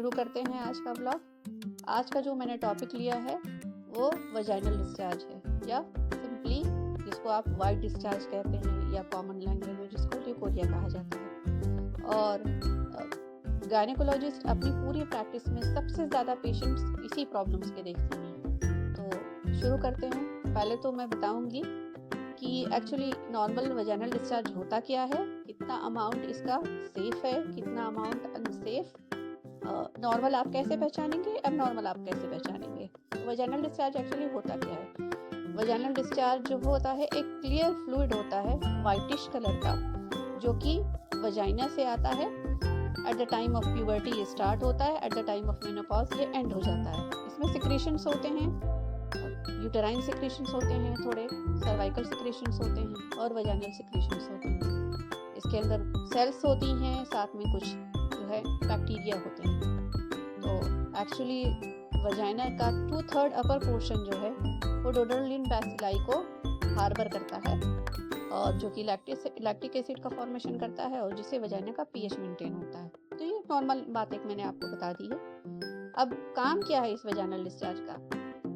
शुरू करते हैं आज का ब्लॉग। आज का जो मैंने टॉपिक लिया है वो वजाइनल डिस्चार्ज है, या सिंपली जिसको आप वाइट डिस्चार्ज कहते हैं, या कॉमन लैंग्वेज में जिसको ल्यूकोरिया कहा जाता है। और गायनेकोलॉजिस्ट अपनी पूरी प्रैक्टिस में सबसे ज़्यादा पेशेंट्स इसी प्रॉब्लम्स के देखते हैं। तो शुरू करते हैं। पहले तो मैं बताऊंगी कि एक्चुअली नॉर्मल वजाइनल डिस्चार्ज होता क्या है, कितना अमाउंट इसका सेफ है, कितना अमाउंट अनसेफ, नॉर्मल आप कैसे पहचानेंगे, एबनॉर्मल आप कैसे पहचानेंगे। वजाइनल डिस्चार्ज एक्चुअली होता क्या है। वजाइनल डिस्चार्ज जो होता है एक क्लियर फ्लूइड होता है वाइटिश कलर का, जो कि वजाइना से आता है। At the time of puberty ये स्टार्ट होता है, at the time of menopause ये एंड हो जाता है। इसमें सिक्रेशंस होते हैं, यूटेराइन सिक्रेशंस होते हैं, थोड़े सर्वाइकल सिक्रेशंस होते हैं और वजाइनल सिक्रेशंस होते हैं। इसके अंदर सेल्स होती हैं, साथ में कुछ जो है बैक्टीरिया होते हैं। तो एक्चुअली वजाइना का 2/3 अपर पोर्शन जो है वो डोडरलिन बैसिलाई को हार्बर करता है, और जो कि लैक्टिक एसिड का फॉर्मेशन करता है, और जिससे वजाइना का पीएच मेंटेन होता है। तो ये नॉर्मल बात एक मैंने आपको बता दी है। अब काम क्या है इस वजाइनल डिस्चार्ज का?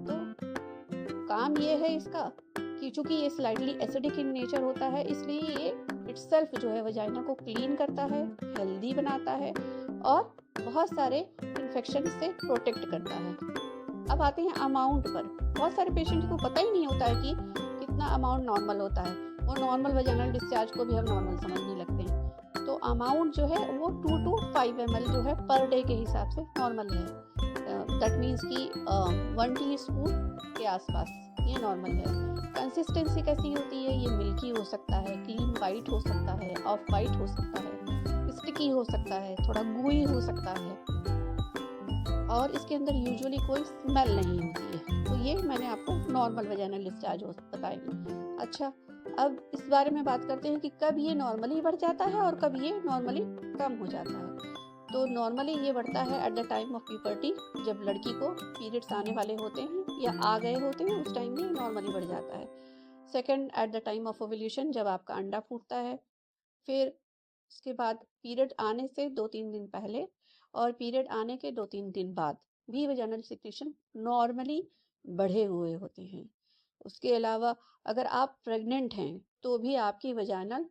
तो काम ये है इसका कि चूंकि ये स्लाइटली एसिडिक इन नेचर होता है, इसलिए ये इटसेल्फ जो है वजाइना को क्लीन करता है, हेल्दी बनाता है और बहुत सारे इन्फेक्शन से प्रोटेक्ट करता है। अब आते हैं अमाउंट पर। बहुत सारे पेशेंट को पता ही नहीं होता है कि कितना अमाउंट नॉर्मल होता है। वो नॉर्मल वजाइनल डिस्चार्ज को भी हम नॉर्मल समझने लगते हैं। तो अमाउंट जो है वो 2 to 5 ml जो है पर डे के हिसाब से नॉर्मल है। दैट मीन्स कि 1 टीस्पून के आसपास ये नॉर्मल है। कंसिस्टेंसी कैसी होती है? ये मिल्की हो सकता है, क्लीन वाइट हो सकता है, ऑफ वाइट हो सकता है, स्टिकी हो सकता है, थोड़ा गूई हो सकता है, और इसके अंदर यूजुअली कोई स्मेल नहीं होती है। तो ये मैंने आपको नॉर्मल वजाइनल डिस्चार्ज बताएंगे। अच्छा, अब इस बारे में बात करते हैं कि कब ये नॉर्मली बढ़ जाता है और कब ये नॉर्मली कम हो जाता है। तो नॉर्मली ये बढ़ता है at the time of puberty, जब लड़की को पीरियड्स आने वाले होते हैं या आ गए होते हैं, उस टाइम ये नॉर्मली बढ़ जाता है। Second, at the time of ovulation, जब आपका अंडा फूटता है। फिर उसके बाद पीरियड आने से 2-3 दिन पहले और पीरियड आने के 2-3 दिन बाद भी वजाइनल सिक्रेशन नॉर्मली बढ़े हुए होते हैं। उसके अलावा अगर आप प्रेग्नेंट हैं तो भी आपकी वजाइनल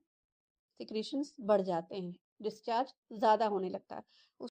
सिक्रेशंस बढ़ जाते हैं, डिस्चार्ज ज़्यादा होने लगता है।